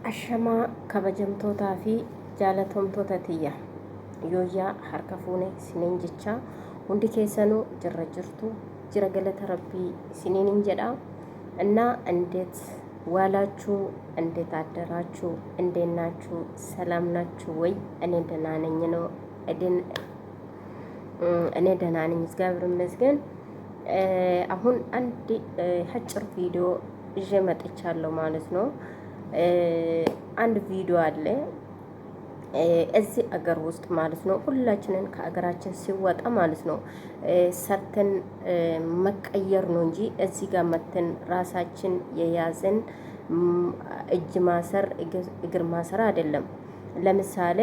Ashamaa kabajamtootaa fi jaalatamtoota tiyya yooyyaa harka fuune siniin jecha hundi keessanuu jirra jirtu jira galata rabbii siniin jedha እና እንዴት ዋላችሁ እንዴት አደራችሁ እንዴት ናችሁ ሰላም ናችሁ ወይ እኔ ደህና ነኝ ነው እኔ ደህና ነኝ እግዚአብሔር ይመስገን አሁን አንድ አጭር ቪዲዮ ይዤ መጥቻለሁ ማለት ነው አንድ ቪዲዮ አለ እዚህ አገር ውስጥ ማለት ነው ሁላችንን ከአገራችን ሲወጣ ማለት ነው ሰርተን መቀየር ነው እንጂ እዚህ ጋር መተን ራሳችን የያዘን እጅ ማሰር እግር ማሰር አይደለም ለምሳሌ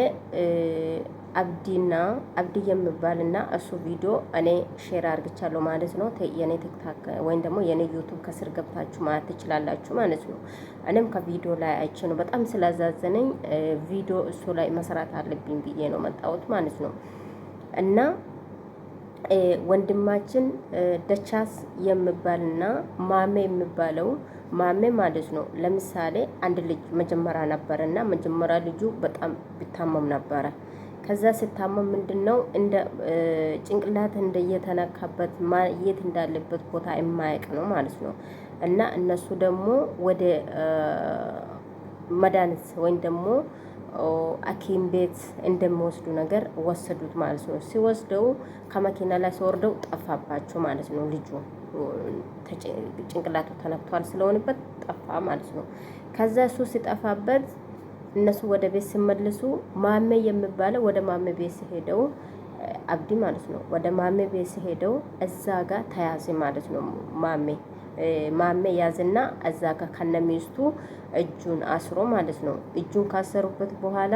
አብዲ የሚባልና እሱ ቪዲዮ እኔ ሼር አድርግቻለሁ ማለት ነው የኔ ቲክታክ ወይም ደግሞ የኔ ዩቲዩብ ከስር ገብታችሁ ማየት ትችላላችሁ ማለት ነው እኔም ከቪዲዮ ላይ አይቼ ነው በጣም ስላዛዘነኝ ቪዲዮ እሱ ላይ መስራት አለብኝ ብዬ ነው መጣሁት ማለት ነው እና ወንድማችን ደቻስ የሚባልና ማሜ የሚባለው ማሜ ማለት ነው ለምሳሌ አንድ ልጅ መጀመሪያ ነበርና መጀመሪያ ልጁ በጣም ቢታመም ነበር ከዛ ሲታመም ምንድነው እንደ ጭንቅላት እንደየተነካበት ማየት እንዳለበት ቦታ የማያውቅ ነው ማለት ነው እና እነሱ ደግሞ ወደ መድኃኒት ወይም ደግሞ ሐኪም ቤት እንደሚወስዱ ነገር ወሰዱት ማለት ነው ሲወስደው ከመኪና ላይ ሲወርደው ጠፋባቸው ማለት ነው ልጁ ጭንቅላቱ ተነክቷል ስለሆነበት ጠፋ ማለት ነው ከዛ እሱ ሲጠፋበት እነሱ ወደ ቤት ሲመለሱ ማሜ የሚባለው ወደ ማሜ ቤት ሄደው አብዲ ማለት ነው ወደ ማሜ ቤት ሄደው እዛ ጋር ተያዘ ማለት ነው ማሜ ያዝና እዛ ጋር ከነሚስቱ እጁን አስሮ ማለት ነው እጁን ካሰሩበት በኋላ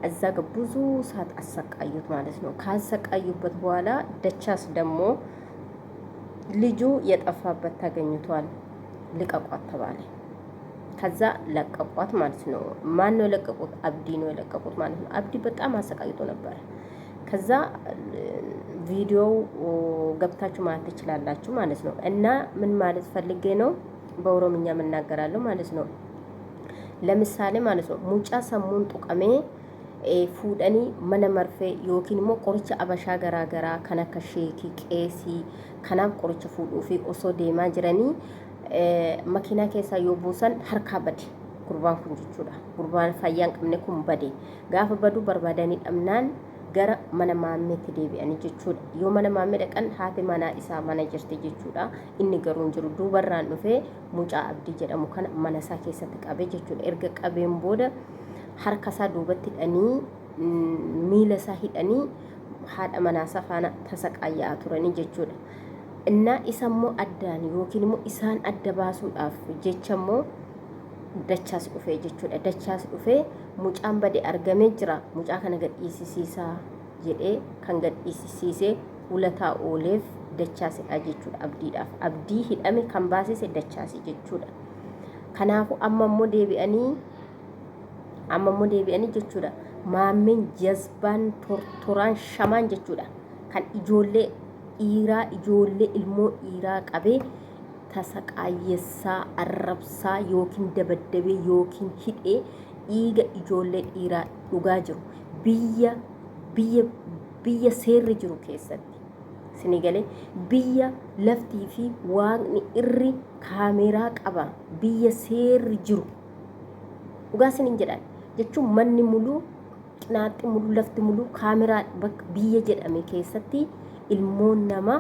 እዛ ጋር ብዙ ሰዓት አሰቃዩት ማለት ነው ካሰቃዩበት በኋላ ደቻስ ደግሞ ልጁ የጠፋበት ተገኝቷል ልቀቋት ተባለ ከዛ ለቀቋት ማለት ነው ማን ነው ለቀቁት አብዲ ነው ለቀቁት ማለት ነው አብዲ በጣም አሰቃይቶ ነበር ከዛ ቪዲዮው ገብታችሁ ማለት ትችላላችሁ ማለት ነው እና ምን ማለት ፈልጌ ነው በኦሮምኛ መናገራለሁ ማለት ነው ለምሳሌ ማለት ነው ሙጫ ሰሙን ጡቀሜ ፉደኒ መነመርፌ ዮኪንሞ ቆርቻ አበሻ ገራገራ ከነከሼኪ ቄሲ ከናም ቆርቻ ፉዱፊ ኦሶ ዴማ ጅረኒ መኪና ኬሳ ዮቡሰን ሀርካ በዲ ጉርባን ኩን ጀቹudha ጉርባን ፈያን ቀምኔ ኩን በዲ ጋፈ በዱ በርባዳኒ ደምናን ገረ መነ ማሜት ዴቢአኒ ጀቹudha ዮ መነ ማሜ ደቀን ሃቲ መና ኢሳ መነ ጅርቲ ጀቹudha ኢኒ ገሩን ጅሩ ዱበራን ዱፌ ሙጫ አብዲ ጀደሙ ከነ መነሳ ኬሰት ቀቤ ጀቹudha ኤርገ ቀቤን ቦደ ሀርካሳ ዱበት ዳኒ ሚለሳ ሂዳኒ ሃዳ መናሳ ፋና ተሰቃያ አቱረኒ ጀቹudha እና ኢሳሞ አዳን ዮኪንሞ ኢሳን አደባሱዳፍ ጀቸሞ ደቻስ ዱፌ ጀቹudha ደቻስ ዱፌ ሙጫን በዲ አርገሜ ጅራ ሙጫ ከነ ገዲሲሲሳ ጀዴ ከን ገዲሲሲሴ ውለታ ኦሌፍ ደቻስ አጀቹudha አብዲዳፍ አብዲ ሂዳሜ ካምባሲሴ ደቻስ ጀቹudha ከናፉ አማሞ ዴቢአኒ ጀቹudha ማሜን ጀዝባን ቶርቶራን ሸማን ጀቹudha ከን ijoollee ilmoo dhiiraa qabee tasaqaayessaa arrabsaa yookiin dabaddabee yookiin hidhee dhiiga ijoollee dhiiraa dhugaa jiru biyya seerri jiru keessatti sinigalee biyya laftii fi waaqni irri kaameeraa qaba biyya seerri jiru dhugaa sinin jedhan jechuun manni muluu qinaaxxi muluu lafti muluu kaameeraa bakka biyya jedhame keessatti ilmoon nama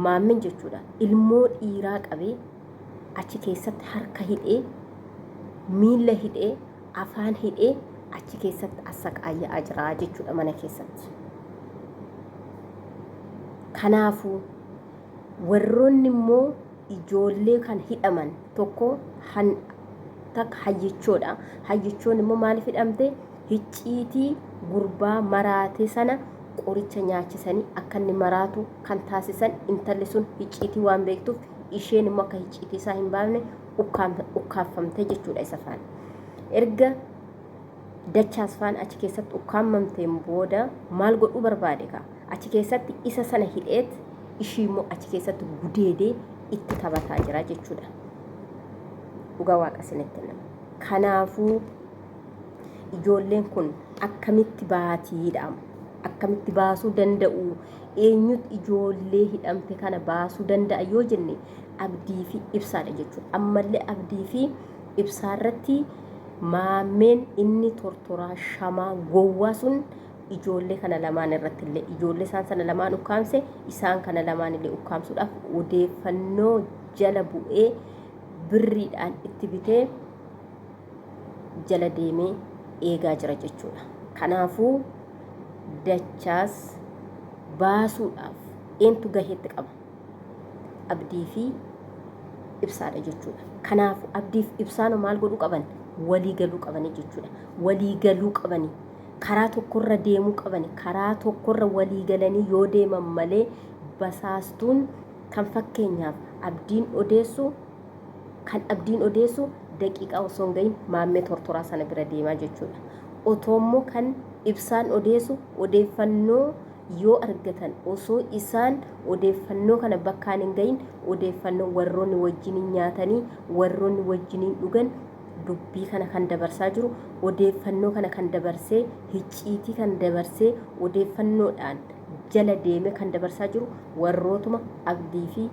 maammen jechuudha ilmoo dhiiraa qabee achi keessatti harka hidhee miila hidhee afaan hidhee achi keessatti asaqaayaa jira jechuudha mana keessatti kanaafu warroonni immoo ijoollee kan hidhaman tokko hayyichoodha hayyichoon immoo maaliif hidhamte hicciitii gurbaa maraate sana qoricha nyaachisanii akka inni maraatu kan taasisan intalli sun hicciitii waan beektuuf isheen immoo akka hicciitii isaa hin baafne ukkaanfamte jechuudha isa faan erga dachaas faan achi keessatti ukkaanfamteen booda maal godhuu barbaade ka achi keessatti isa sana hidheet ishii immoo achi keessatti gudeedee itti taphataa jira jechuudha dhugaa waaqa isinitti nama kanaafuu ijoolleen kun akkamitti baatiidhaam akkamitti baasuu danda'u eenyutu ijoollee hidhamte kana baasuu danda'a yoo jenne abdii fi ibsaadha jechuudha. Ammallee abdii fi ibsaarratti maammeen inni tortoraa shamaa gowwaa sun ijoollee kana lamaan irratti illee ijoollee isaan sana lamaan ukkaamse isaan kana lamaan illee ukkaamsuudhaaf odeeffannoo jala bu'ee birriidhaan itti bitee jala deemee eegaa jira jechuudha. Kanaafuu dachaas baasuudhaaf eentu gaheetti qaba? Abdii fi ibsaadha jechuudha. Kanaafuu abdii fi ibsaan maal godhuu qaban? Walii galuu qabanii jechuudha. Walii galuu qabanii karaa tokkorra deemuu qabanii karaa tokkorra walii galanii yoo deeman malee basaastuun kan fakkeenyaaf abdiin odeessu kan abdiin odeessu daqiiqaa osoo hin gahin maammee tortoraa sana bira deemaa jechuudha. Otoommoo kan ibsaan odeessu odeeffannoo yoo argatan osoo isaan odeeffannoo kana bakkaan hin gahin odeeffannoo warroonni wajjiniin nyaatanii warroonni wajjiniin dhugan dubbii kana kan dabarsaa jiru odeeffannoo kana kan dabarsee hicciitii kan dabarsee odeeffannoodhaan jala deeme kan dabarsaa jiru warrootuma abdii fi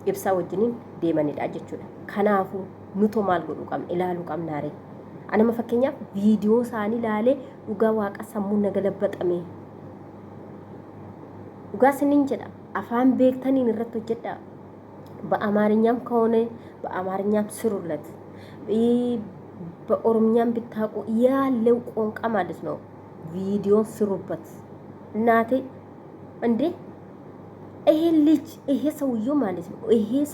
ibsaa wajjiniin deemanidha jechuudha. Kanaafuu nuto maal godhuu qabna ilaaluu qabnaare. Anama fakkeenyaaf viidiyoo isaanii ilaalee dhugaa waaqa sammuu na galabbaxame. Dhugaa sinin jedha afaan beektaniin irratti hojjedha. በአማርኛም ከሆነ በአማርኛም ስሩለት በኦሮምኛም ብታውቁ ያለው ቋንቋ ማለት ነው ቪዲዮን ስሩበት እናቴ እንዴ ይሄ ልጅ ይሄ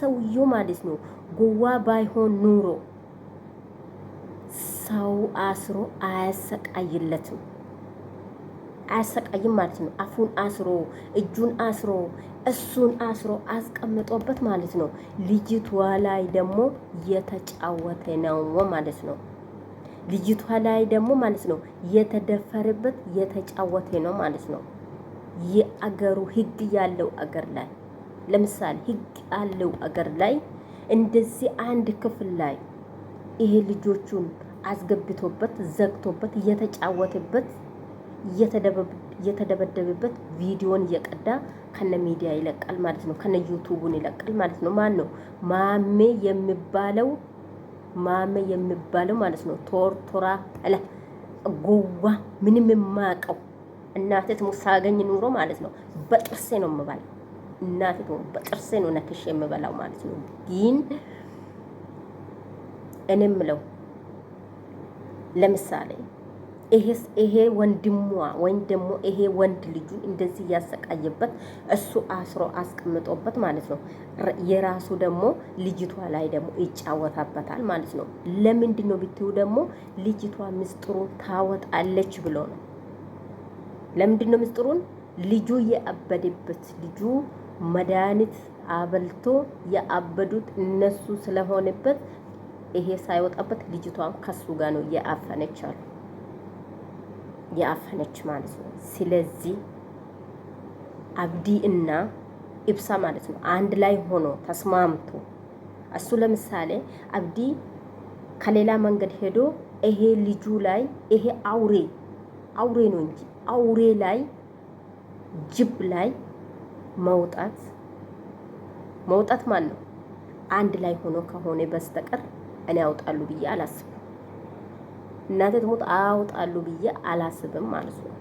ሰውዬው ማለት ነው ጎዋ ባይሆን ኑሮ ሰው አስሮ አያሰቃይለትም ማለት ነው። አፉን አስሮ እጁን አስሮ እሱን አስሮ አስቀምጦበት ማለት ነው። ልጅቷ ላይ ደግሞ የተጫወተ ነው ማለት ነው። ልጅቷ ላይ ደግሞ ማለት ነው የተደፈረበት የተጫወተ ነው ማለት ነው። የአገሩ ህግ ያለው አገር ላይ ለምሳሌ ህግ ያለው አገር ላይ እንደዚህ አንድ ክፍል ላይ ይሄ ልጆቹን አስገብቶበት ዘግቶበት የተጫወተበት የተደበደበበት ቪዲዮን እየቀዳ ከነ ሚዲያ ይለቃል ማለት ነው። ከነ ዩቲዩቡን ይለቃል ማለት ነው። ማን ነው? ማሜ የሚባለው ማለት ነው። ቶርቶራ አለ ጎዋ ምንም የማያውቀው እናቴ ትሙት ሳገኝ ኑሮ ማለት ነው በጥርሴ ነው የምበላው። እናቴ ትሙት በጥርሴ ነው ነክሼ የምበላው ማለት ነው። ግን እኔ የምለው ለምሳሌ ይሄ ወንድሟ ወይም ደግሞ ይሄ ወንድ ልጁ እንደዚህ ያሰቃየበት እሱ አስሮ አስቀምጦበት ማለት ነው። የራሱ ደግሞ ልጅቷ ላይ ደግሞ ይጫወታበታል ማለት ነው። ለምንድን ነው ብትዩ ደግሞ ልጅቷ ምስጢሩን ታወጣለች ብሎ ነው። ለምንድን ነው ምስጢሩን? ልጁ የአበደበት ልጁ መድኃኒት አበልቶ ያአበዱት እነሱ ስለሆነበት ይሄ ሳይወጣበት ልጅቷን ከሱ ጋር ነው ያፈነች ማለት ነው። ስለዚህ አብዲ እና ኢብሳ ማለት ነው አንድ ላይ ሆኖ ተስማምቶ እሱ ለምሳሌ አብዲ ከሌላ መንገድ ሄዶ ይሄ ልጁ ላይ ይሄ አውሬ ነው እንጂ አውሬ ላይ ጅብ ላይ መውጣት ማን ነው አንድ ላይ ሆኖ ከሆነ በስተቀር እኔ አውጣሉ ብዬ አላስብም። እናቴ ትሞት አውጣሉ ብዬ አላስብም ማለት ነው።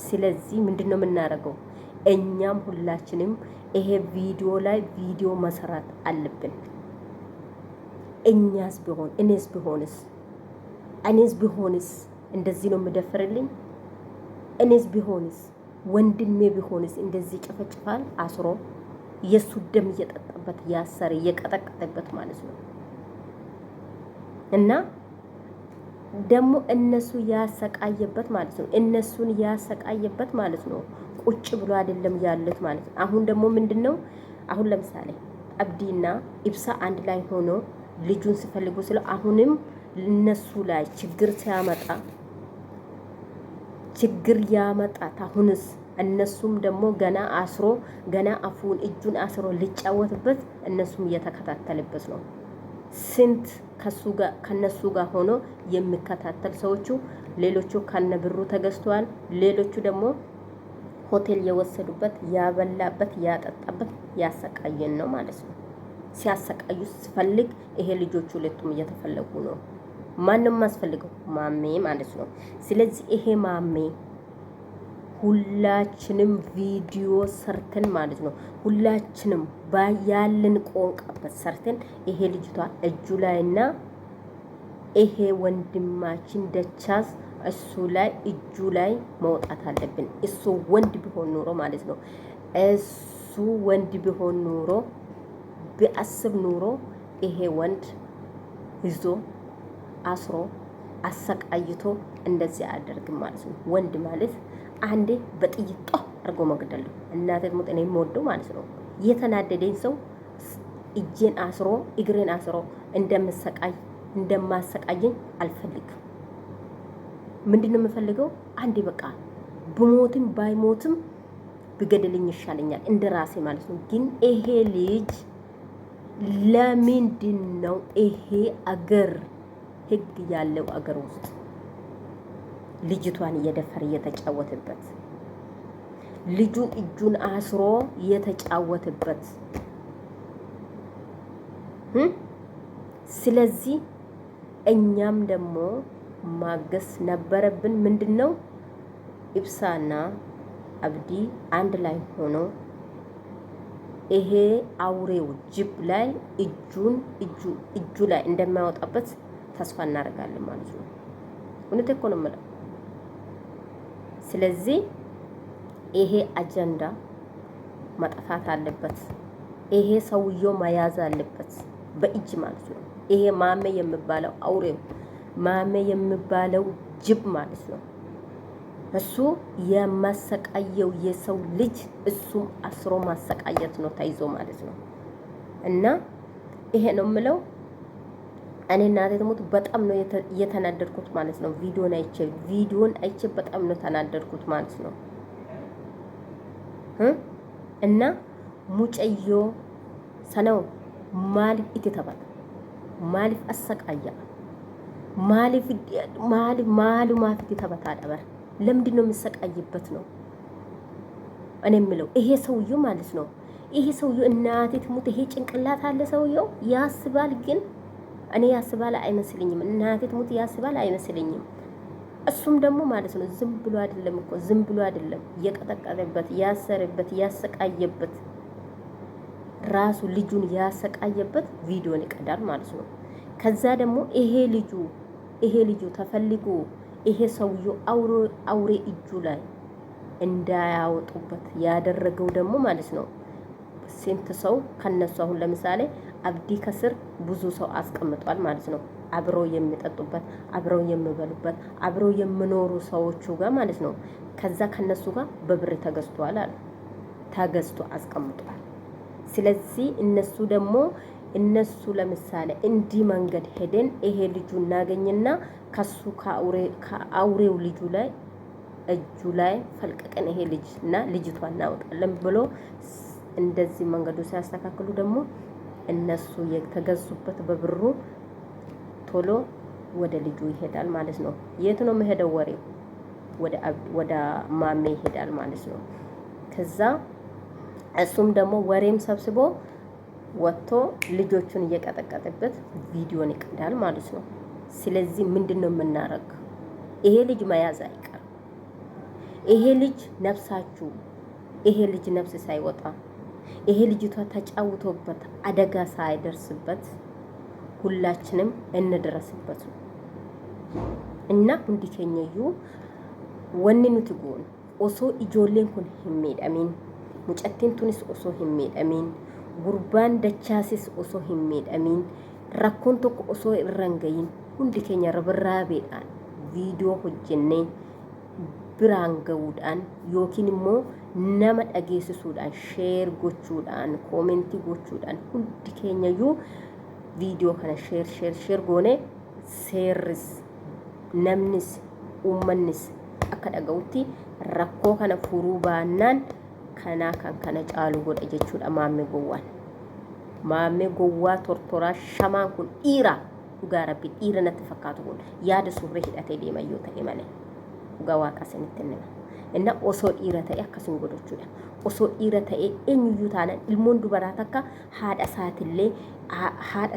ስለዚህ ምንድነው የምናደርገው? እኛም ሁላችንም ይሄ ቪዲዮ መስራት አለብን። እኔስ ቢሆንስ እንደዚህ ነው የምደፍርልኝ? እኔስ ቢሆንስ ወንድሜ ቢሆንስ እንደዚህ ጨፈጭፋል አስሮ የሱ ደም እየጠጣበት ያሰረ እየቀጠቀጠበት ማለት ነው። እና ደግሞ እነሱን ያሰቃየበት ማለት ነው። ቁጭ ብሎ አይደለም ያሉት ማለት ነው። አሁን ደግሞ ምንድነው አሁን ለምሳሌ አብዲና ኢብሳ አንድ ላይ ሆኖ ልጁን ሲፈልጉ አሁንም እነሱ ላይ ችግር ያመጣት አሁንስ እነሱም ደግሞ ገና አፉን እጁን አስሮ ሊጫወትበት እነሱም እየተከታተለበት ነው። ስንት ከነሱ ጋር ሆኖ የሚከታተል ሰዎቹ ሌሎቹ ከነብሩ ተገዝተዋል። ሌሎቹ ደግሞ ሆቴል የወሰዱበት ያበላበት ያጠጣበት ያሰቃየን ነው ማለት ነው። ሲያሰቃዩ ሲፈልግ ይሄ ልጆቹ ሁለቱም እየተፈለጉ ነው። ማንም ማስፈልገው ማሜ ማለት ነው። ስለዚህ ይሄ ማሜ ሁላችንም ቪዲዮ ሰርተን ማለት ነው ሁላችንም ባያልን ቆንቃበት ሰርተን ይሄ ልጅቷ እጁ ላይና ይሄ ወንድማችን ደቻስ እሱ ላይ እጁ ላይ መውጣት አለብን። እሱ ወንድ ቢሆን ኑሮ ማለት ነው እሱ ወንድ ቢሆን ኑሮ ቢያስብ ኑሮ ይሄ ወንድ ይዞ አስሮ አሰቃይቶ እንደዚህ አያደርግም ማለት ነው። ወንድ ማለት አንዴ በጥይት ጦ አድርጎ መግደል ነው። እናቴ ሞት እኔ የምወደው ማለት ነው የተናደደኝ ሰው እጄን አስሮ እግሬን አስሮ እንደማሰቃየኝ አልፈልግም። ምንድነው የምፈልገው? አንዴ በቃ ብሞትም ባይሞትም ብገደልኝ ይሻለኛል እንደ ራሴ ማለት ነው። ግን ይሄ ልጅ ለምንድን ነው ይሄ አገር ህግ ያለው አገር ውስጥ ልጅቷን እየደፈረ እየተጫወተበት ልጁ እጁን አስሮ እየተጫወተበት? ስለዚህ እኛም ደግሞ ማገስ ነበረብን። ምንድነው ኢብሳና አብዲ አንድ ላይ ሆኖ ይሄ አውሬው ጅብ ላይ እጁ ላይ እንደማያወጣበት ተስፋ እናደርጋለን ማለት ነው። እውነት እኮ ነው የምለው። ስለዚህ ይሄ አጀንዳ መጥፋት አለበት። ይሄ ሰውየው መያዝ አለበት በእጅ ማለት ነው። ይሄ ማሜ የሚባለው አውሬው ማሜ የሚባለው ጅብ ማለት ነው። እሱ የማሰቃየው የሰው ልጅ እሱም አስሮ ማሰቃየት ነው ተይዞ ማለት ነው። እና ይሄ ነው የምለው። እኔ እናቴ ትሙት በጣም ነው የተናደድኩት ማለት ነው። ቪዲዮን አይቼ በጣም ነው ተናደድኩት ማለት ነው። እና ሙጨዮ ሰነው ማሊፍ ኢትተባት ማሊፍ አሰቃያ ማሉ ማፊት ተበታ ደበር ለምንድን ነው የምሰቃይበት ነው እኔ የምለው። ይሄ ሰውየው ማለት ነው ይሄ ሰውየው እናቴ ትሙት ይሄ ጭንቅላት አለ ሰውየው ያስባል። ግን እኔ ያስባል አይመስልኝም። እናቴ ትሙት ያስባል አይመስልኝም። እሱም ደግሞ ማለት ነው ዝም ብሎ አይደለም እኮ ዝም ብሎ አይደለም እየቀጠቀጠበት ያሰረበት ያሰቃየበት ራሱ ልጁን ያሰቃየበት ቪዲዮን ይቀዳል ማለት ነው። ከዛ ደግሞ ይሄ ልጁ ተፈልጎ ይሄ ሰውየው አውሬ እጁ ላይ እንዳያወጡበት ያደረገው ደግሞ ማለት ነው ስንት ሰው ከነሱ አሁን ለምሳሌ አብዲ ከስር ብዙ ሰው አስቀምጧል ማለት ነው። አብረው የሚጠጡበት አብረው የሚበሉበት አብረው የሚኖሩ ሰዎቹ ጋር ማለት ነው። ከዛ ከነሱ ጋር በብር ተገዝቷል አለ ተገዝቶ አስቀምጧል። ስለዚህ እነሱ ለምሳሌ እንዲህ መንገድ ሄደን ይሄ ልጁ እናገኝና ከሱ ከአውሬው ልጁ ላይ እጁ ላይ ፈልቀቀን ይሄ ልጅና ልጅቷን እናወጣለን ብሎ እንደዚህ መንገዱ ሲያስተካክሉ ደግሞ እነሱ የተገዙበት በብሩ ቶሎ ወደ ልጁ ይሄዳል ማለት ነው። የት ነው የሚሄደው? ወሬው ወደ ማሜ ይሄዳል ማለት ነው። ከዛ እሱም ደግሞ ወሬም ሰብስቦ ወጥቶ ልጆቹን እየቀጠቀጠበት ቪዲዮን ይቀዳል ማለት ነው። ስለዚህ ምንድነው የምናረገው? ይሄ ልጅ መያዝ አይቀርም። ይሄ ልጅ ይሄ ልጅ ነፍስ ሳይወጣ ይሄ ልጅቷ ተጫውቶበት አደጋ ሳይደርስበት ሁላችንም እንድረስበት ነው እና ሁንዲ ኬኘዩ ወኒ ኑቲ ጎን ኦሶ ኢጆሌን ኩን ሂሜዳሚን ሙጨቴን ቱኒስ ኦሶ ሂሜዳሚን ጉርባን ደቻሲስ ኦሶ ሂሜዳሚን rakkoon tokko osoo irraan gayin hundi keenya rabirraabeedhaan viidiyoo hojjennee biraan ga'uudhaan yookiin immoo nama dhageessisuudhaan sheer gochuudhaan koomentii gochuudhaan hundi keenyayyuu viidiyoo kana sheer goone seerris namnis uummannis akka dhaga'utti rakkoo kana furuu baannaan kanaa kan kana caalu godha jechuudha maamme gowwaan. maamee gowwaa tortoraa shamaan kun dhiira dhugaa rabbi dhiira natti fakkaatu kun yaada surree hidhatee deema yoo ta'e malee dhugaa waaqa sanitti nima inna osoo dhiira ta'e akkasuma godhachuudha osoo dhiira ta'e eenyuyyuu taanaan ilmoon dubaraa takka haadha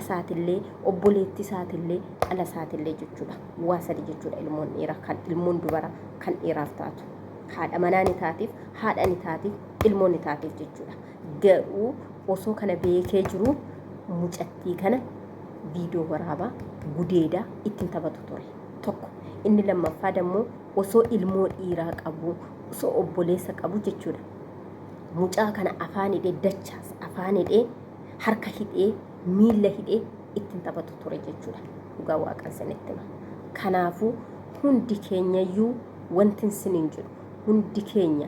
isaatillee obboleetti isaatillee dhala isaatillee jechuudha waa sadi jechuudha ilmoon dhiira kan ilmoon dubaraa kan dhiiraaf taatu haadha manaa ni taatiif haadha ni taatiif ilmoon ni taatiif jechuudha garuu osoo kana beekee jiru mucattii kana viidiyoo waraabaa gudeedaa ittiin taphatu ture tokko inni lammaffaa dammoo osoo ilmoo dhiiraa qabu osoo obboleessa qabu jechuudha mucaa kana afaan hidhee dachaas afaan hidhee harka hidhee miila hidhee ittiin taphatu ture jechuudha dhugaa waaqan sanitti kanaafuu hundi keenyayyuu wanti siniin jiru hundi keenya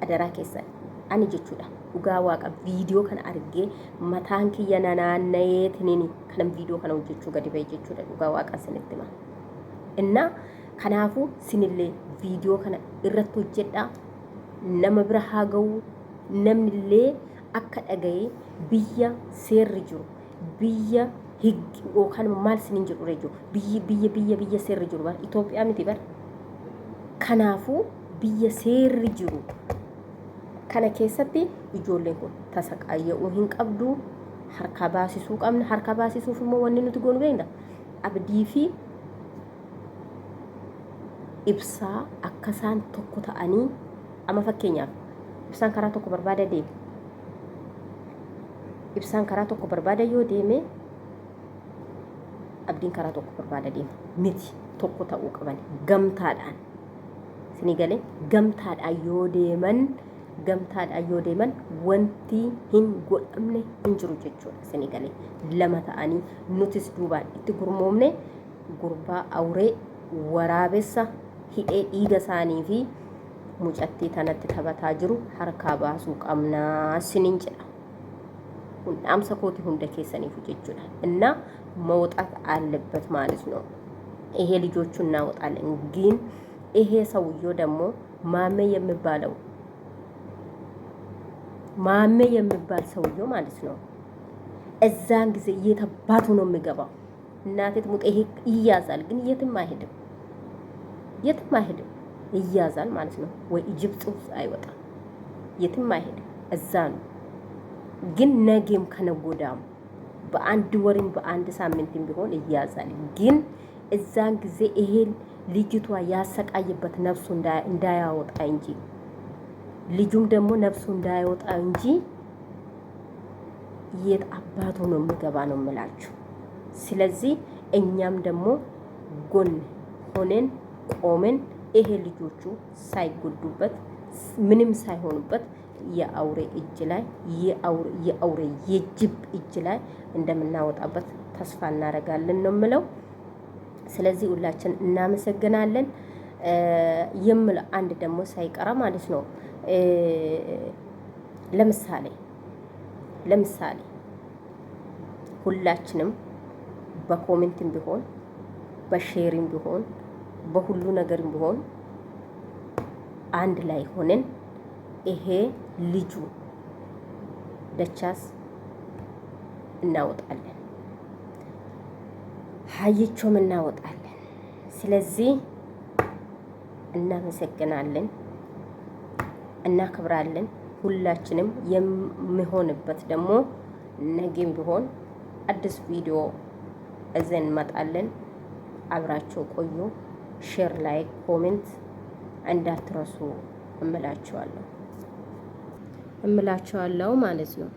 adaraa keessan ani jechuudha dhugaa waaqa viidiyoo kana argee mataan kiyya nanaanna'ee tinini kanam viidiyoo kana hojjechuu gadi ba'e jechuudha dhugaa waaqa sanitti inna kanaafuu sinillee viidiyoo kana irratti hojjedhaa nama bira haa ga'u namnillee akka dhaga'ee biyya seerri jiru biyya yookaan maal siniin jedhu reeju biyya seerri jiru bar Itoophiyaa miti bar kanaafuu biyya seerri jiru kana keessatti ijoolleen kun tasaqaayya'uu hin qabdu harka baasisuu qabna harka baasisuuf immoo wanni nuti goonu beekna abdii fi ibsaa akkasaan tokko ta'anii ama fakkeenyaaf ibsaan karaa tokko barbaada deeme ibsaan karaa tokko barbaada yoo deeme abdiin karaa tokko barbaada deeme miti tokko ta'uu qaban gamtaadhaan sinii galee gamtaadhaan yoo deeman wanti hin godhamne hin jiru jechuudha sinii galee lama ta'anii nutis duubaan itti gurmoomne gurbaa awree waraabessa hidhee dhiiga isaanii fi mucattii tanatti taphataa jiru harkaa baasuu qabnaa siniin jedha hundhaamsa kooti hunda keessaniifu jechuudha እና መውጣት አለበት ማለት ነው ይሄ ልጆቹ እናወጣለን ግን ይሄ ሰውየው ደግሞ ማሜ የሚባል ሰውየው ማለት ነው እዛን ጊዜ እየተባቱ ነው የሚገባው እናቴ ትሙት ይሄ ይያዛል ግን የትም አይሄድም ይያዛል ማለት ነው ወይ ኢጅፕት ውስጥ አይወጣም የትም አይሄድም እዛ ነው ግን ነገም ከነጎዳም በአንድ ወርም በአንድ ሳምንትም ቢሆን ይያዛል ግን እዛን ጊዜ ይሄ ልጅቷ ያሰቃየበት ነፍሱ እንዳያወጣ እንጂ ልጁም ደግሞ ነፍሱ እንዳያወጣ እንጂ የት አባቱ ነው የሚገባ ነው የምላችሁ ስለዚህ እኛም ደግሞ ጎን ሆነን ቆመን ይሄ ልጆቹ ሳይጎዱበት ምንም ሳይሆኑበት የአውሬ እጅ ላይ የአውሬ የጅብ እጅ ላይ እንደምናወጣበት ተስፋ እናደርጋለን ነው የምለው ስለዚህ ሁላችን እናመሰግናለን የምለው አንድ ደግሞ ሳይቀራ ማለት ነው ለምሳሌ ሁላችንም በኮሜንትም ቢሆን በሼሪም ቢሆን በሁሉ ነገርም ቢሆን አንድ ላይ ሆነን ይሄ ልጁ ደቻስ እናወጣለን ሀይቾም እናወጣለን ስለዚህ እናመሰግናለን እናከብራለን ሁላችንም የሚሆንበት ደግሞ ነገም ቢሆን አዲስ ቪዲዮ እዘን መጣለን አብራችሁ ቆዩ ሼር ላይክ ኮሜንት እንዳትረሱ እምላችኋለሁ ማለት ነው